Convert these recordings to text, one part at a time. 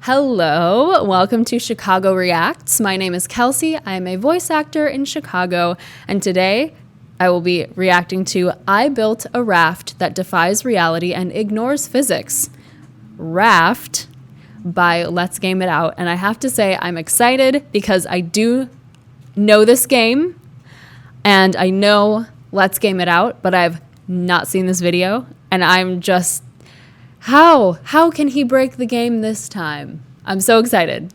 Hello, welcome to Chicago Reacts. My name is Kelsey. I am a voice actor in Chicago, and today I will be reacting to I Built a Raft That Defies Reality and Ignores Physics. Raft by Let's Game It Out. And I have to say I'm excited because I do know this game and I know Let's Game It Out, but I've not seen this video and I'm just How can he break the game this time? I'm so excited.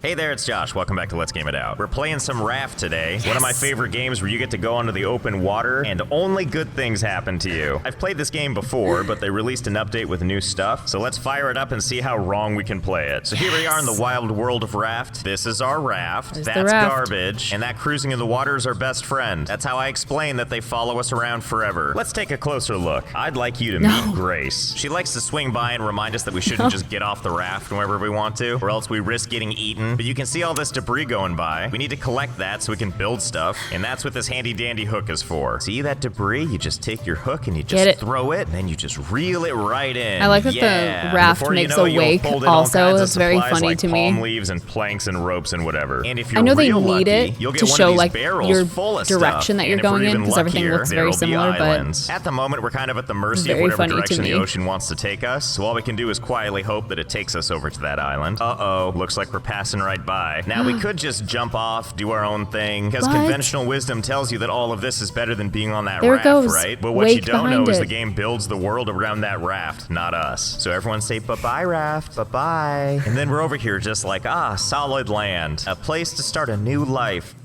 Hey there, it's Josh. Welcome back to Let's Game It Out. We're playing some Raft today. Yes. One of my favorite games where you get to go onto the open water and only good things happen to you. I've played this game before, but they released an update with new stuff. So let's fire it up and see how wrong we can play it. So here we are in the wild world of Raft. This is our raft. There's That's the raft. garbage. And that cruising in the water is our best friend. That's how I explain that they follow us around forever. Let's take a closer look. I'd like you to meet Grace. She likes to swing by and remind us that we shouldn't just get off the raft whenever we want to, or else we risk getting eaten. But you can see all this debris going by. We need to collect that so we can build stuff, and that's what this handy dandy hook is for. See that debris? You just take your hook and you just throw it, and then you just reel it right in. I like that the raft makes a wake also. It's very funny to me. Palm leaves and planks and ropes and whatever. And if you're I know they real need lucky, it to show like your direction that you're going in because everything looks very similar, but at the moment we're kind of at the mercy of whatever direction the ocean wants to take us. So all we can do is quietly hope that it takes us over to that island. Uh-oh, looks like we're passing right by. Now we could just jump off, do our own thing, because conventional wisdom tells you that all of this is better than being on that raft, right? But what you don't know is the game builds the world around that raft, not us. So everyone say bye-bye, raft, bye-bye. And then we're over here just like, solid land, a place to start a new life.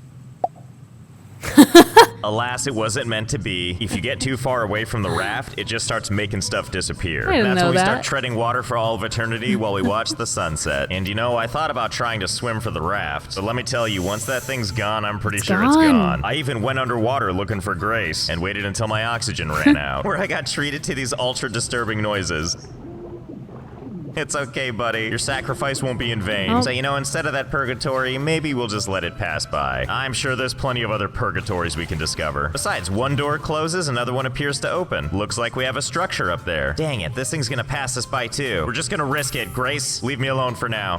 Alas, it wasn't meant to be. If you get too far away from the raft, it just starts making stuff disappear. That's when we start treading water for all of eternity while we watch the sunset. And you know, I thought about trying to swim for the raft, but let me tell you, once that thing's gone, I'm pretty sure it's gone. I even went underwater looking for Grace and waited until my oxygen ran out, where I got treated to these ultra disturbing noises. It's okay, buddy. Your sacrifice won't be in vain. So, you know, instead of that purgatory, maybe we'll just let it pass by. I'm sure there's plenty of other purgatories we can discover. Besides, one door closes, another one appears to open. Looks like we have a structure up there. Dang it, this thing's gonna pass us by too. We're just gonna risk it. Grace, leave me alone for now.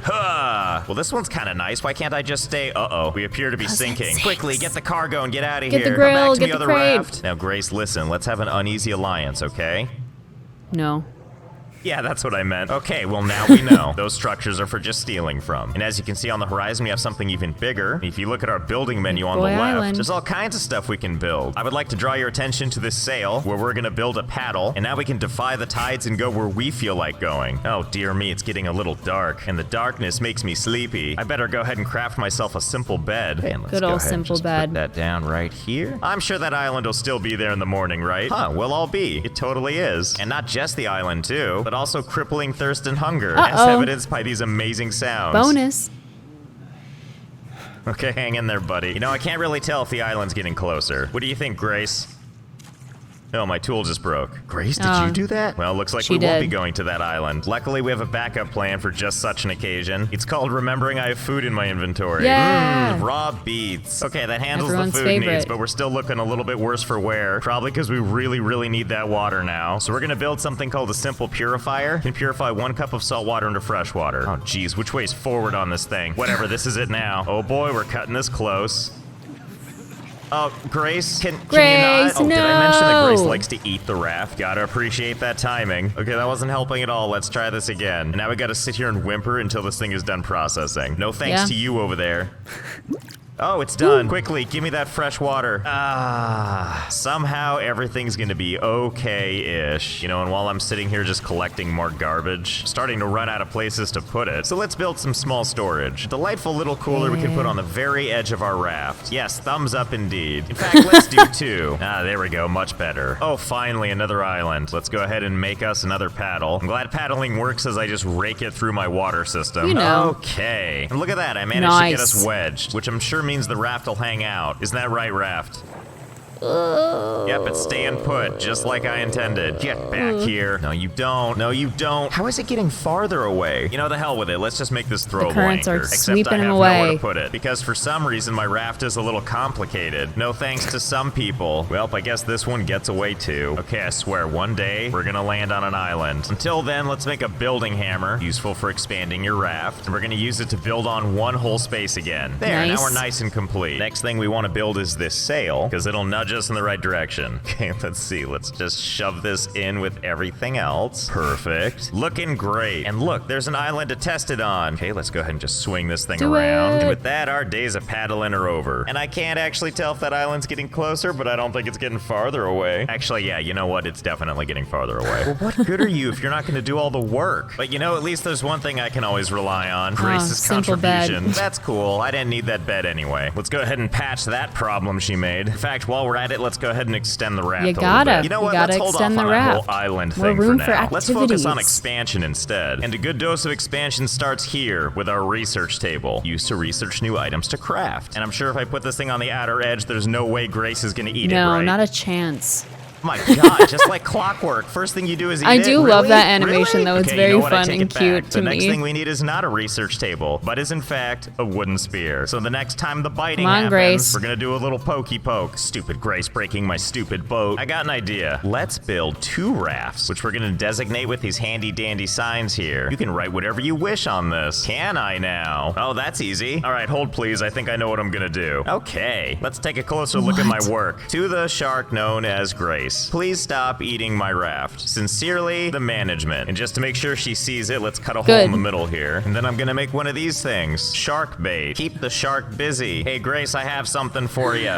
Well, this one's kind of nice. Why can't I just stay? Uh-oh, we appear to be sinking. Quickly, get the cargo and get out of here. Get the grill, get the crate. Now, Grace, listen, let's have an uneasy alliance, okay? No. Yeah, that's what I meant. Okay, well now we know. Those structures are for just stealing from. And as you can see on the horizon, we have something even bigger. If you look at our building menu on the left, there's all kinds of stuff we can build. I would like to draw your attention to this sail, where we're gonna build a paddle, and now we can defy the tides and go where we feel like going. Oh dear me, it's getting a little dark, and the darkness makes me sleepy. I better go ahead and craft myself a simple bed. And let's Good go old ahead and simple just bed. put that down right here. I'm sure that island will still be there in the morning, right? We'll all be. It totally is. And not just the island too, but also crippling thirst and hunger, as evidenced by these amazing sounds. Bonus. Okay, hang in there, buddy. You know, I can't really tell if the island's getting closer. What do you think, Grace? Oh, my tool just broke. Grace, did you do that? Well, looks like we won't be going to that island. Luckily, we have a backup plan for just such an occasion. It's called remembering I have food in my inventory. Raw beets. Okay, that handles the food needs, but we're still looking a little bit worse for wear. Probably because we really, really need that water now. So we're gonna build something called a simple purifier. It can purify 1 cup of salt water into fresh water. Oh, geez, which way's forward on this thing? Whatever, this is it now. Oh boy, we're cutting this close. Oh, Grace, can you not? Oh, did I mention that Grace likes to eat the raft? Gotta appreciate that timing. Okay, that wasn't helping at all. Let's try this again. And now we gotta sit here and whimper until this thing is done processing. No thanks to you over there. Oh, it's done. Quickly, give me that fresh water. Somehow everything's gonna be okay-ish. You know, and while I'm sitting here just collecting more garbage, starting to run out of places to put it. So let's build some small storage. A delightful little cooler we can put on the very edge of our raft. Yes, thumbs up indeed. In fact, let's do 2. There we go, much better. Oh, finally, another island. Let's go ahead and make us another paddle. I'm glad paddling works as I just rake it through my water system. You know. Okay. And look at that, I managed to get us wedged, which I'm sure means the raft will hang out. Isn't that right, Raft? Yep, it's staying put, just like I intended. Get back here. No, you don't. No, you don't. How is it getting farther away? You know, the hell with it. Let's just make this throwable currents anchor. are Except sweeping I have him away. nowhere to put it. Because for some reason, my raft is a little complicated. No thanks to some people. Well, I guess this one gets away too. Okay, I swear, one day, we're gonna land on an island. Until then, let's make a building hammer, useful for expanding your raft. And we're gonna use it to build on one whole space again. There, nice. Now we're nice and complete. Next thing we want to build is this sail, because it'll nudge us in the right direction. Okay, let's see. Let's just shove this in with everything else. Perfect. Looking great. And look, there's an island to test it on. Okay, let's go ahead and just swing this thing around. And with that, our days of paddling are over. And I can't actually tell if that island's getting closer, but I don't think it's getting farther away. Actually, yeah, you know what? It's definitely getting farther away. Well, what good are you if you're not going to do all the work? But you know, at least there's one thing I can always rely on. Grace's contribution. Bed. That's cool. I didn't need that bed anyway. Let's go ahead and patch that problem she made. In fact, while we're at it, let's go ahead and extend the raft a little bit. You know what? Let's hold off on that whole island thing for now. Let's focus on expansion instead. And a good dose of expansion starts here with our research table, used to research new items to craft. And I'm sure if I put this thing on the outer edge, there's no way Grace is gonna eat it, right? No, not a chance. My God, just like clockwork. First thing you do is eat it. I do love that animation, really? though. It's very fun and cute to me. The next thing we need is not a research table, but is in fact a wooden spear. So the next time the biting happens, Grace. we're gonna do a little pokey poke. Stupid Grace breaking my stupid boat. I got an idea. Let's build 2 rafts, which we're gonna designate with these handy dandy signs here. You can write whatever you wish on this. Can I now? Oh, that's easy. All right, hold please. I think I know what I'm gonna do. Okay, let's take a closer look at my work. To the shark known as Grace, please stop eating my raft. Sincerely, the management. And just to make sure she sees it, let's cut a hole in the middle here. And then I'm gonna make one of these things. Shark bait. Keep the shark busy. Hey, Grace, I have something for you.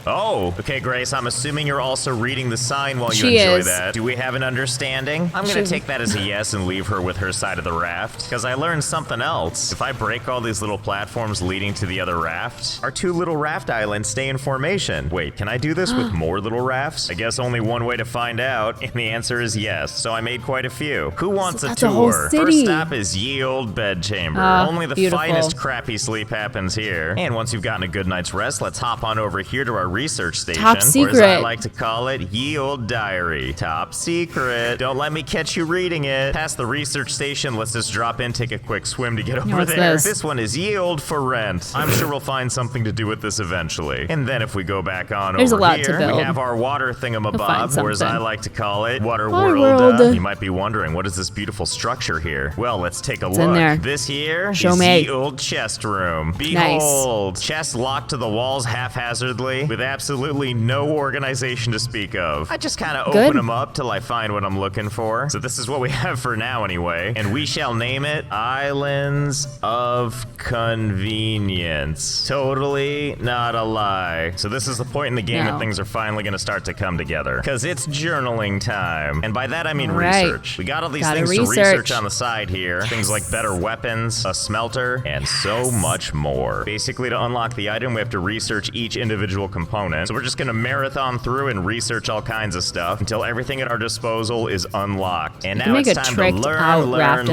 Oh, okay, Grace, I'm assuming you're also reading the sign while you enjoy that. Do we have an understanding? I'm gonna take that as a yes and leave her with her side of the raft, because I learned something else. If I break all these little platforms leading to the other raft, our 2 little raft islands stay in formation. Wait, can I do this with more little rafts? I guess only one way to find out, and the answer is yes, so I made quite a few. Who wants a tour? First stop is ye old bed chamber. Only the finest crappy sleep happens here. And once you've gotten a good night's rest, let's hop on over here to our research station, Top secret. or as I like to call it, ye old diary. Top secret. Don't let me catch you reading it. Past the research station, let's just drop in, take a quick swim to get over there. This one is ye old for rent. I'm sure we'll find something to do with this eventually. And then if we go back on over here, we have our water thingamabob, or as I like to call it, water world. You might be wondering, what is this beautiful structure here? Well, let's take a look. This here is ye old chest room. Behold, chest locked to the walls haphazardly with absolutely no organization to speak of. I just kind of open them up till I find what I'm looking for. So this is what we have for now anyway. And we shall name it Islands of Convenience. Totally not a lie. So this is the point in the game that things are finally going to start to come together. Because it's journaling time. And by that I mean research. We got all these things to research on the side here. Things like better weapons, a smelter, and so much more. Basically, to unlock the item, we have to research each individual component. So we're just gonna marathon through and research all kinds of stuff until everything at our disposal is unlocked. And now it's time to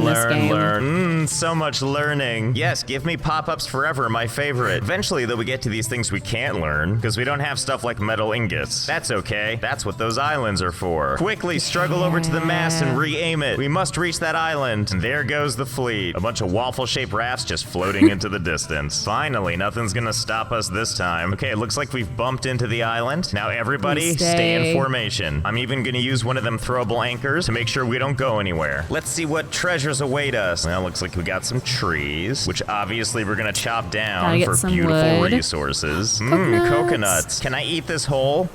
learn. So much learning. Yes, give me pop-ups forever, my favorite. Eventually, though, we get to these things we can't learn because we don't have stuff like metal ingots. That's okay. That's what those islands are for. Quickly struggle over to the mast and re-aim it. We must reach that island. And there goes the fleet. A bunch of waffle-shaped rafts just floating into the distance. Finally, nothing's gonna stop us this time. Okay, it looks like we've bumped into the island. Now everybody stay in formation. I'm even gonna use one of them throwable anchors to make sure we don't go anywhere. Let's see what treasures await us. Well, looks like we got some trees, which obviously we're gonna chop down for beautiful resources. Coconuts. Can I eat this whole?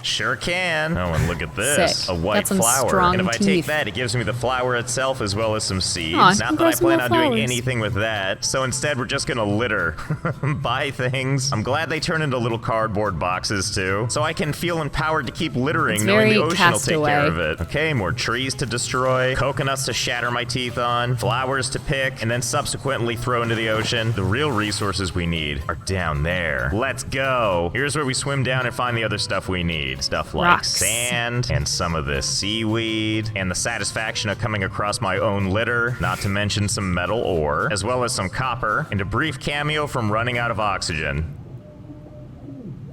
Sure can. Oh, and look at this. A white flower. And if I take that, it gives me the flower itself as well as some seeds. Not that I plan on doing anything with that. So instead, we're just gonna litter. Buy things. I'm glad they turn into little cardboard boxes too. So I can feel empowered to keep littering, knowing the ocean will take care of it. Okay, more trees to destroy, coconuts to shatter my teeth on, flowers to pick, and then subsequently throw into the ocean. The real resources we need are down there. Let's go. Here's where we swim down and find the other stuff we need. Stuff like sand and some of this seaweed and the satisfaction of coming across my own litter, not to mention some metal ore, as well as some copper and a brief cameo from running out of oxygen.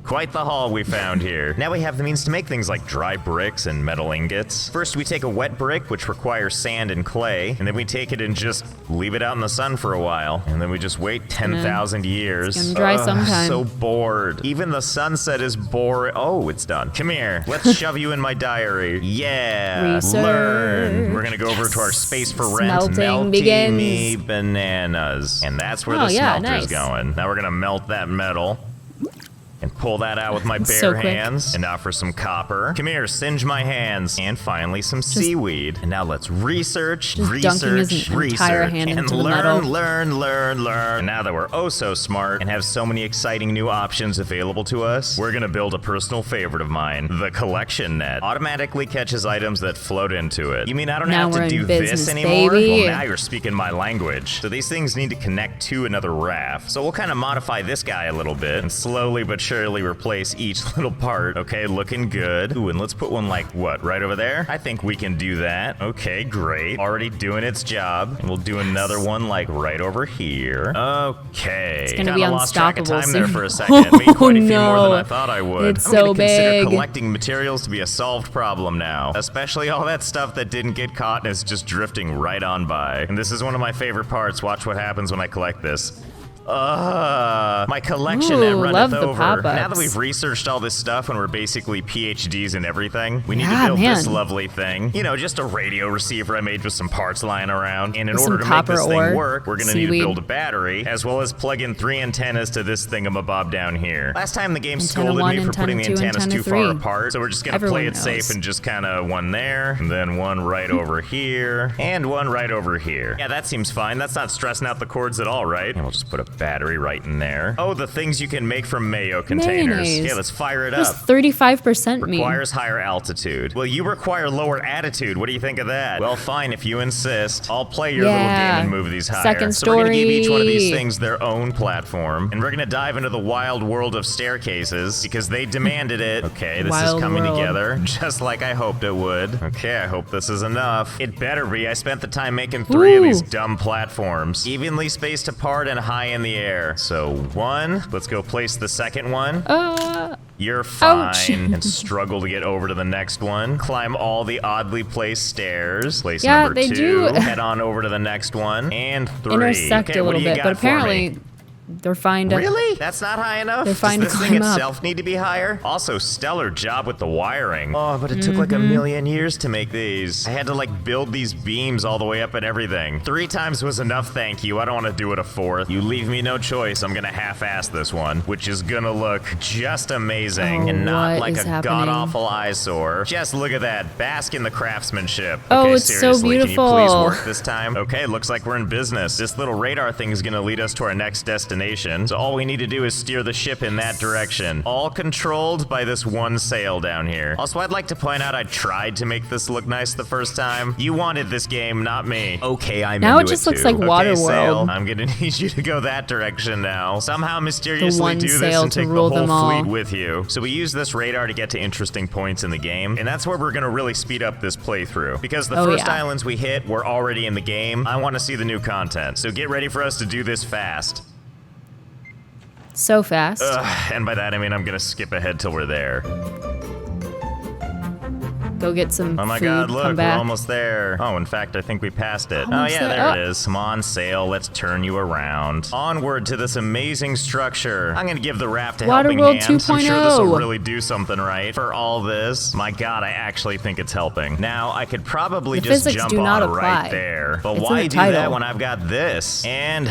Quite the haul we found here. Now we have the means to make things like dry bricks and metal ingots. First, we take a wet brick, which requires sand and clay, and then we take it and just leave it out in the sun for a while. And then we just wait 10,000 years. It's gonna dry sometime. So bored. Even the sunset is boring. Oh, it's done. Come here. Let's shove you in my diary. Yeah. Research. Learn. We're gonna go over to our space for rent. Smelting Melty me bananas. And that's where the smelter's going. Now we're gonna melt that metal and pull that out with my bare hands. And now for some copper. Come here, singe my hands. And finally some seaweed. And now let's research, and learn. And now that we're oh so smart and have so many exciting new options available to us, we're gonna build a personal favorite of mine, the collection net. Automatically catches items that float into it. You mean I don't have to do this anymore? Baby. Well, now you're speaking my language. So these things need to connect to another raft. So we'll kind of modify this guy a little bit and slowly but surely replace each little part. Okay, looking good. Ooh, and let's put one like, what, right over there? I think we can do that. Okay, great. Already doing its job. And we'll do another one like right over here. Okay. It's gonna be unstoppable. Lost track of time there for a second. Made quite a few more than I thought I would. It's so big. Consider collecting materials to be a solved problem now. Especially all that stuff that didn't get caught and is just drifting right on by. And this is one of my favorite parts. Watch what happens when I collect this. My collection net runneth over. Now that we've researched all this stuff and we're basically PhDs in everything, we need to build this lovely thing. You know, just a radio receiver I made with some parts lying around. And in order to make this thing work, we're gonna need to build a battery, as well as plug in 3 antennas to this thingamabob down here. Last time the game scolded me for putting the antennas too far apart, so we're just gonna play it safe and just kinda one there, and then one right over here, and one right over here. Yeah, that seems fine. That's not stressing out the cords at all, right? And we'll just put a battery right in there. Oh, the things you can make from mayo containers. Mayonnaise. Yeah, let's fire it up. 35% mean? Requires higher altitude. Well, you require lower attitude. What do you think of that? Well, fine, if you insist. I'll play your little game and move these higher. Second story. So we're gonna give each one of these things their own platform, and we're gonna dive into the wild world of staircases because they demanded it. Okay, this is coming together just like I hoped it would. Okay, I hope this is enough. It better be. I spent the time making 3 of these dumb platforms, evenly spaced apart and high in the air. So 1, let's go place the second one. You're fine. And struggle to get over to the next one. Climb all the oddly placed stairs. Place number 2. Head on over to the next one. And 3. Intersect a little bit, but apparently they're fine to... Really? That's not high enough? They're fine Does to this thing climb itself need to be higher? Also, stellar job with the wiring. Oh, but it took like a million years to make these. I had to like build these beams all the way up and everything. 3 times was enough, thank you. I don't want to do it a 4th. You leave me no choice. I'm gonna half-ass this one, which is gonna look just amazing and not like a god-awful eyesore. Just look at that. Bask in the craftsmanship. Okay, it's seriously, so beautiful. can you please work this time? Okay, looks like we're in business. This little radar thing is gonna lead us to our next destination. So all we need to do is steer the ship in that direction. All controlled by this one sail down here. Also, I'd like to point out I tried to make this look nice the first time. You wanted this game, not me. Okay, I'm into it too. Now it just looks like Waterworld. Sail, I'm gonna need you to go that direction now. Somehow mysteriously do this and take the whole fleet with you. So we use this radar to get to interesting points in the game, and that's where we're gonna really speed up this playthrough. Because the first islands we hit were already in the game. I want to see the new content. So get ready for us to do this fast. So fast. And by that I mean I'm gonna skip ahead till we're there. Go get some food. Oh my god, look, we're almost there. Oh, in fact, I think we passed it. Almost there it is. Come on, sail, let's turn you around. Onward to this amazing structure. I'm gonna give the raft a helping hand. 2.0. I'm sure this will really do something right for all this. My god, I actually think it's helping. Now, I could probably just jump on right there. But why do that when I've got this? And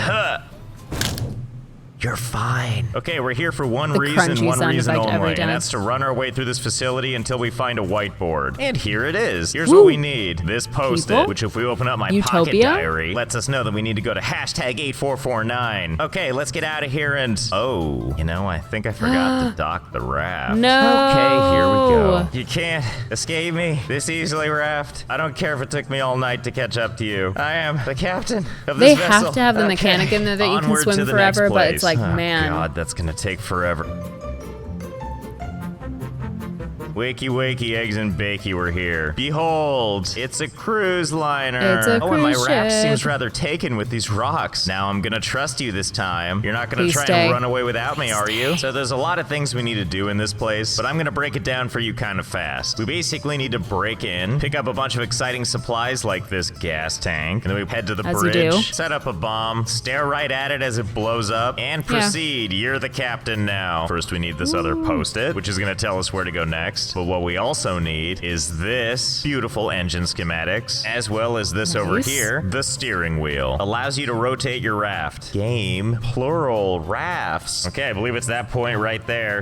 you're fine. Okay, we're here for one reason only, and that's to run our way through this facility until we find a whiteboard. And here it is. Here's what we need. This post-it, which if we open up my pocket diary, lets us know that we need to go to #8449. Okay, let's get out of here and... Oh, you know, I think I forgot to dock the raft. No! Okay, here we go. You can't escape me this easily, Raft. I don't care if it took me all night to catch up to you. I am the captain of this vessel. They have to have the mechanic in there that you can swim forever, but it's like, man. God, that's gonna take forever. Wakey, wakey, eggs and bakey, we're here. Behold, it's a cruise liner. It's a and my cruise raft ship. seems rather taken with these rocks. Now I'm gonna trust you this time. You're not gonna Please try stay. and run away without me, are you? So there's a lot of things we need to do in this place, but I'm gonna break it down for you kind of fast. We basically need to break in, pick up a bunch of exciting supplies like this gas tank, and then we head to the As you do. bridge, set up a bomb, stare right at it as it blows up, and proceed. You're the captain now. First, we need this other post-it, which is gonna tell us where to go next. But what we also need is this beautiful engine schematics, as well as this over here, the steering wheel. Allows you to rotate your raft. Game, plural, rafts. Okay, I believe it's that point right there.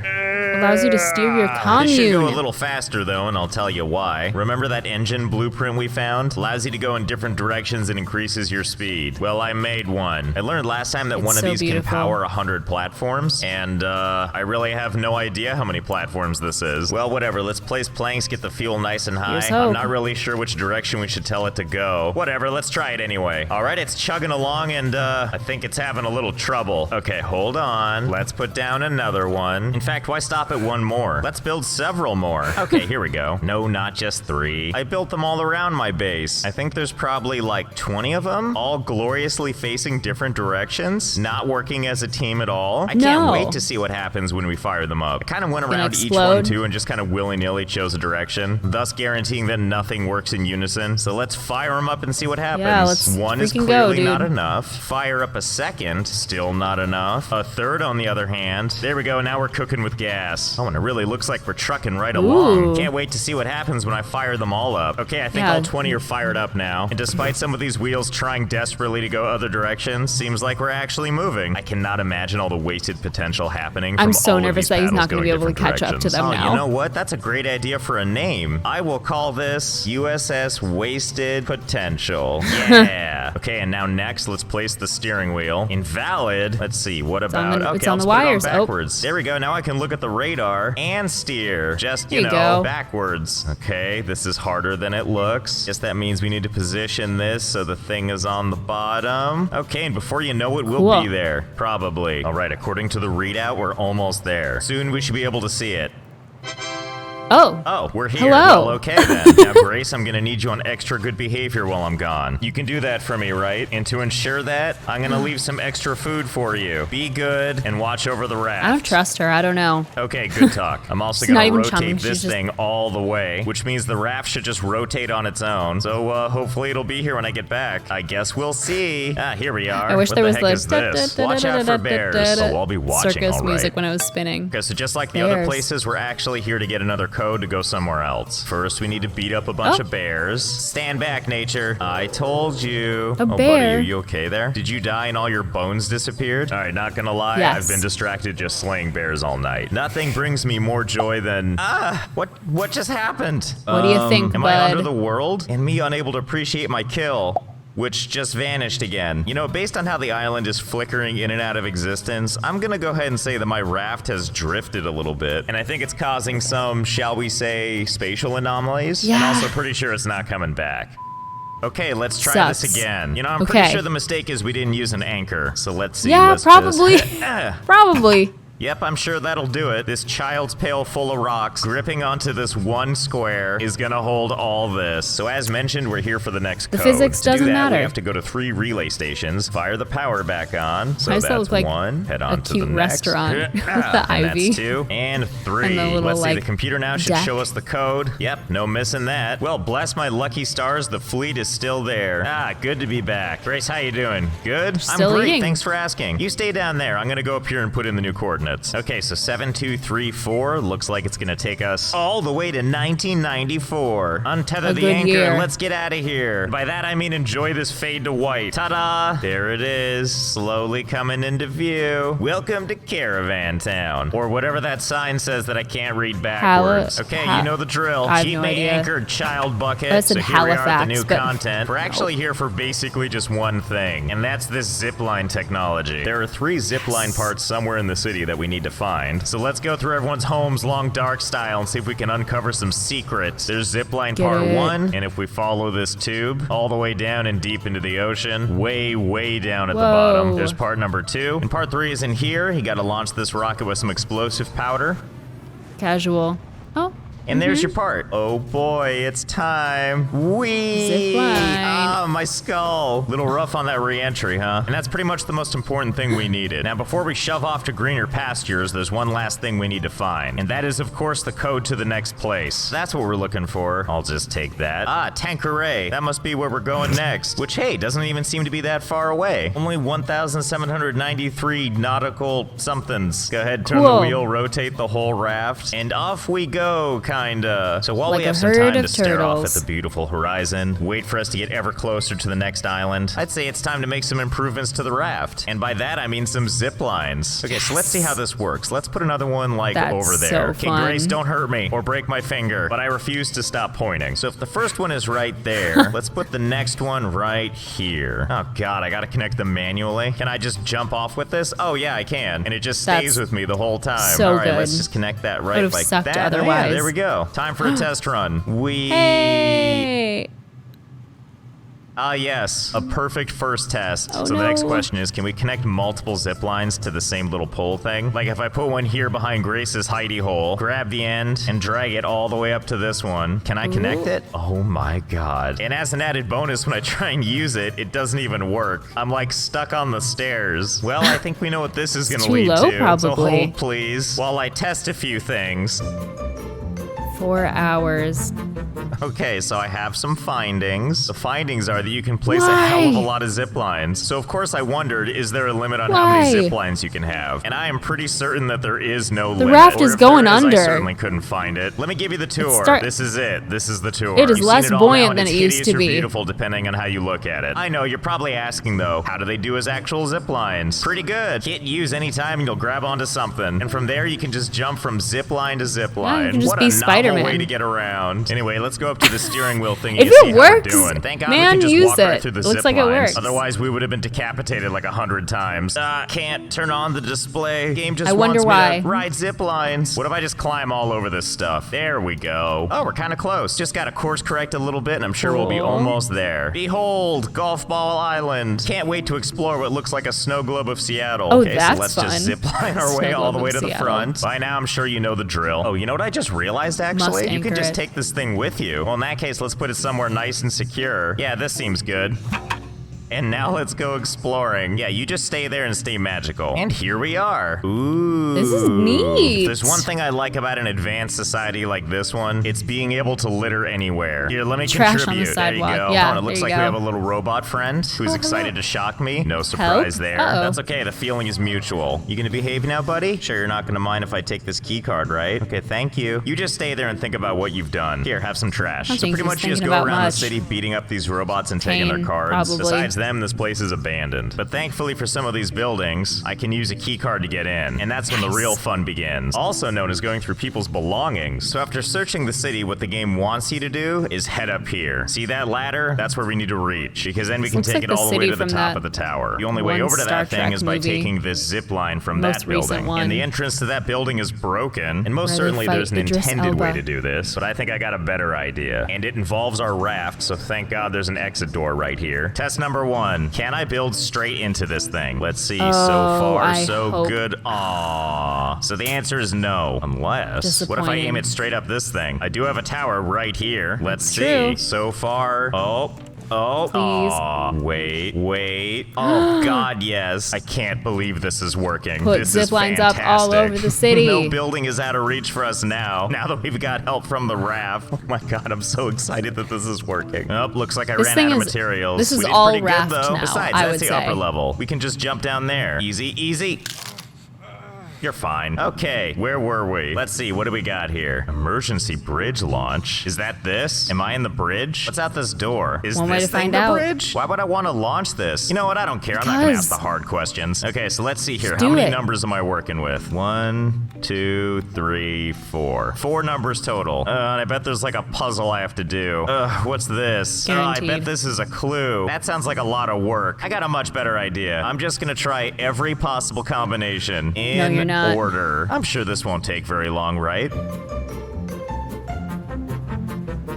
Allows you to steer your It should go a commune. little faster though, and I'll tell you why. Remember that engine blueprint we found? Allows you to go in different directions and increases your speed. Well, I made one. I learned last time that It's one of so these beautiful. can power 100 platforms, and I really have no idea how many platforms this is. Well, whatever, let's place planks, get the fuel nice and high. Here's I'm hope. not really sure which direction we should tell it to go. Whatever, let's try it anyway. All right, it's chugging along, and I think it's having a little trouble. Okay, hold on. Let's put down another one. In fact, why stop at one more? Let's build several more. Okay, here we go. No, not just 3. I built them all around my base. I think there's probably like 20 of them, all gloriously facing different directions, not working as a team at all. I can't wait to see what happens when we fire them up. I kind of went around each one too and just kind of willy-nilly chose a direction, thus guaranteeing that nothing works in unison. So let's fire them up and see what happens. Yeah, let's One is freaking clearly go, dude. not enough. Fire up a second, still not enough. A third on the other hand. There we go, now we're cooking with gas. Oh, and it really looks like we're trucking right along. Ooh. Can't wait to see what happens when I fire them all up. Okay, I think all 20 are fired up now. And despite some of these wheels trying desperately to go other directions, seems like we're actually moving. I cannot imagine all the wasted potential happening from I'm so all of nervous these that he's paddles not going to be going able to different catch up to directions. them Oh, now. you know what? That's a great idea for a name. I will call this USS Wasted Potential. Yeah. Okay, and now next, let's place the steering wheel. Invalid. Let's see, what about... it's okay, on let's the put it on wires. Oh. backwards. There we go. Now I can look at the radar and steer. Just, There you know, go. backwards. Okay, this is harder than it looks. Guess that means we need to position this so the thing is on the bottom. Okay, and before you know it, we'll be there. Probably. All right, according to the readout, we're almost there. Soon we should be able to see it. Oh, we're here. Hello. Well, okay then. Now, Grace, I'm gonna need you on extra good behavior while I'm gone. You can do that for me, right? And to ensure that, I'm gonna leave some extra food for you. Be good and watch over the raft. I don't trust her. I don't know. Okay, good talk. I'm also She's not gonna even rotate chumming, this she's just- thing all the way, which means the raft should just rotate on its own. So hopefully it'll be here when I get back. I guess we'll see. Ah, here we are. I wish what there the was heck like is this? Watch out for bears. Oh, I'll be watching, circus all right. music when I was spinning. Okay, so just like the other Bears. places, we're actually here to get another code to go somewhere else. First, we need to beat up a bunch of bears. Stand back, nature. I told you. A oh, bear. buddy, you okay there? Did you die and all your bones disappeared? All right, not gonna lie, Yes. I've been distracted just slaying bears all night. Nothing brings me more joy than... what just happened? What do you think, Am I under bud? the world? And me unable to appreciate my kill, which just vanished again. You know, based on how the island is flickering in and out of existence, I'm gonna go ahead and say that my raft has drifted a little bit, and I think it's causing some, shall we say, spatial anomalies. Yeah. And also pretty sure it's not coming back. Okay, let's try Sucks. this again. You know, I'm Okay. pretty sure the mistake is we didn't use an anchor. So let's see. Yeah, Let's probably. Just... Probably. Yep, I'm sure that'll do it. This child's pail full of rocks gripping onto this one square is gonna hold all this. So as mentioned, we're here for the next code. physics To do doesn't that, matter. We have to go to 3 relay stations, fire the power back on. So Why does that that's look like 1. Head on a to cute the next. restaurant with the And ivy? that's 2 and 3. And the little, Let's see, like, the computer now should deck. show us the code. Yep, no missing that. Well, bless my lucky stars, the fleet is still there. Ah, good to be back. Grace, how you doing? Good? Still I'm great. eating. Thanks for asking. You stay down there. I'm gonna go up here and put in the new coordinates. Okay, so 7234 looks like it's gonna take us all the way to 1994. Untether A the good anchor year. and let's get out of here. By that I mean enjoy this fade to white. Ta-da! There it is, slowly coming into view. Welcome to Caravan Town, or whatever that sign says that I can't read backwards. Okay, you know the drill. I have Keep no me idea. anchored, child bucket. I said So here we are at the new Halifax, but content. We're actually here for basically just one thing, and that's this zipline technology. There are 3 zipline parts somewhere in the city that we need to find. So let's go through everyone's homes long dark style and see if we can uncover some secrets. There's zipline Get part it. 1, and if we follow this tube all the way down and deep into the ocean, way down at the Whoa. bottom, there's part number 2. And part 3 is in here. You gotta launch this rocket with some explosive powder. Casual. Oh, And there's your part. Oh boy, it's time. Whee! Zipline. Ah, my skull. Little rough on that re-entry, huh? And that's pretty much the most important thing we needed. Now, before we shove off to greener pastures, there's one last thing we need to find. And that is, of course, the code to the next place. That's what we're looking for. I'll just take that. Ah, Tanqueray. That must be where we're going next. Which, hey, doesn't even seem to be that far away. Only 1,793 nautical somethings. Go ahead, turn the wheel, rotate the whole raft, and off we go, kinda. So while we have some time to stare off at the beautiful horizon, wait for us to get ever closer to the next island, I'd say it's time to make some improvements to the raft. And by that, I mean some zip lines. Okay, so let's see how this works. Let's put another one, like, over there. So okay, fun. Grace, don't hurt me or break my finger, but I refuse to stop pointing. So if the first one is right there, let's put the next one right here. Oh god, I gotta connect them manually. Can I just jump off with this? Oh yeah, I can. And it just stays with me the whole time. So all right, good. let's just connect that right like that. Otherwise. Yeah, there we go. Time for a test run. Hey! Ah, yes, a perfect first test. Oh, so the next question is, can we connect multiple zip lines to the same little pole thing? Like if I put one here behind Grace's hidey hole, grab the end, and drag it all the way up to this one, can I connect it? Oh my god. And as an added bonus, when I try and use it, it doesn't even work. I'm like stuck on the stairs. Well, I think we know what this is gonna lead to. Probably. So hold please, while I test a few things. 4 hours. Okay, so I have some findings. The findings are that you can place a hell of a lot of zip lines. So of course I wondered, is there a limit on how many zip lines you can have? And I am pretty certain that there is no limit. The raft is going under. I certainly couldn't find it. Let me give you the tour. This is it. This is the tour. It is less buoyant than it used to be. Beautiful depending on how you look at it. I know, you're probably asking though, how do they do as actual zip lines? Pretty good. Hit use anytime and you'll grab onto something. And from there you can just jump from zip line to zip line. You can just what be a Spider-Man. novel way to get around. Anyway, let's go up to the steering wheel thing. If it works, thank God man, we can just use walk it. right through the Looks zip like it lines. works. Otherwise, we would have been decapitated like 100 times. Can't turn on the display. Game just I wonder wants why. me to ride zip lines. What if I just climb all over this stuff? There we go. Oh, we're kind of close. Just got to course correct a little bit, and I'm sure we'll be almost there. Behold, Golf Ball Island. Can't wait to explore what looks like a snow globe of Seattle. Oh, okay, that's so let's fun. just zip line our way all the way to the front. By now, I'm sure you know the drill. Oh, you know what I just realized, actually? You can just take this thing with you. Well, in that case, let's put it somewhere nice and secure. Yeah, this seems good. And now let's go exploring. Yeah, you just stay there and stay magical. And here we are. Ooh. This is neat. There's one thing I like about an advanced society like this one. It's being able to litter anywhere. Here, let me Trash contribute. on the sidewalk. There you go. Yeah, it looks like we have a little robot friend who's excited to shock me. No surprise there. That's okay, the feeling is mutual. You gonna behave now, buddy? Sure you're not gonna mind if I take this key card, right? Okay, thank you. You just stay there and think about what you've done. Here, have some trash. So pretty much you just go around the city beating up these robots and taking their cards. Besides them, this place is abandoned. But thankfully for some of these buildings, I can use a key card to get in, and that's when the real fun begins. Also known as going through people's belongings. So after searching the city, what the game wants you to do is head up here. See that ladder? That's where we need to reach, because then we can take it all the way to the top of the tower. The only way over to that thing is by taking this zip line from that building. And the entrance to that building is broken, and most certainly there's an intended way to do this, but I think I got a better idea. And it involves our raft, so thank God there's an exit door right here. Test number 1. Can I build straight into this thing? Let's see. So far, so good. Aww. So the answer is no. Unless, what if I aim it straight up this thing? I do have a tower right here. Let's see. So far, oh, please. Wait. Oh, God, yes. I can't believe this is working. Put zip lines up all over the city. No building is out of reach for us now that we've got help from the raft. Oh my God, I'm so excited that this is working. Oh, looks like I ran out of materials. This is we did all pretty raft good, though. now, Besides, that's the upper level. We can just jump down there. Easy. You're fine. Okay, where were we? Let's see, what do we got here? Emergency bridge launch. Is that this? Am I in the bridge? What's out this door? Is this thing the bridge? Why would I want to launch this? You know what? I don't care. I'm not gonna ask the hard questions. Okay, so let's see here. How many numbers am I working with? 1, 2, 3, 4. 4 numbers total. And I bet there's like a puzzle I have to do. What's this? I bet this is a clue. That sounds like a lot of work. I got a much better idea. I'm just gonna try every possible combination in order. I'm sure this won't take very long, right?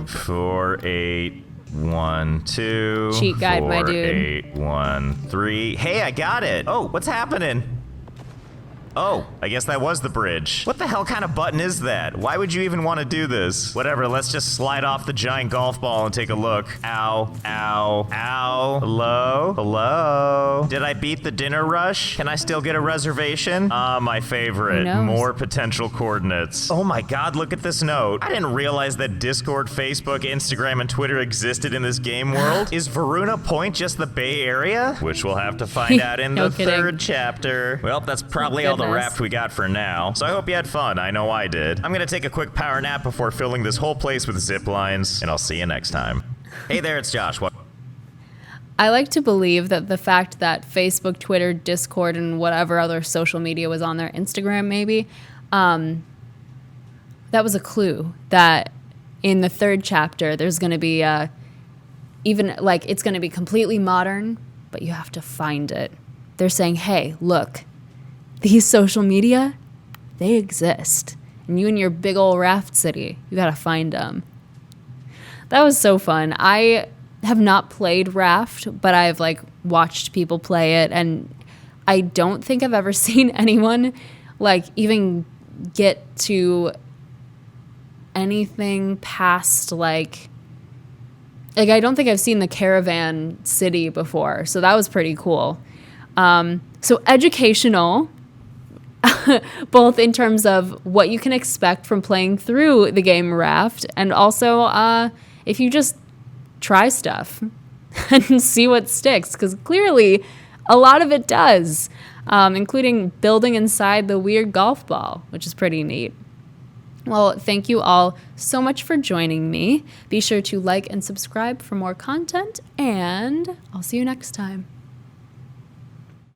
4, 8, 1, 2. Cheat guide, 4, my dude. 8, 1, 3. Hey, I got it. Oh, what's happening? Oh, I guess that was the bridge. What the hell kind of button is that? Why would you even want to do this? Whatever, let's just slide off the giant golf ball and take a look. Ow, ow, ow. Hello? Hello? Did I beat the dinner rush? Can I still get a reservation? My favorite. More potential coordinates. Oh my god, look at this note. I didn't realize that Discord, Facebook, Instagram, and Twitter existed in this game world. Is Varuna Point just the Bay Area? Which we'll have to find out in the third chapter. Well, that's probably all the raft we got for now. So I hope you had fun. I know I did. I'm gonna take a quick power nap before filling this whole place with zip lines, and I'll see you next time. Hey there, it's Josh. I like to believe that the fact that Facebook, Twitter, Discord, and whatever other social media was on there, Instagram maybe, that was a clue that in the third chapter there's going to be it's going to be completely modern, but you have to find it. They're saying, hey, look, these social media, they exist. And you and your big old raft city, you got to find them. That was so fun. I have not played Raft, but I've watched people play it, and I don't think I've ever seen anyone even get to anything past I don't think I've seen the caravan city before, so that was pretty cool. So educational, both in terms of what you can expect from playing through the game Raft, and also if you just try stuff and see what sticks, because clearly a lot of it does, including building inside the weird golf ball, which is pretty neat. Well, thank you all so much for joining me. Be sure to like and subscribe for more content, and I'll see you next time.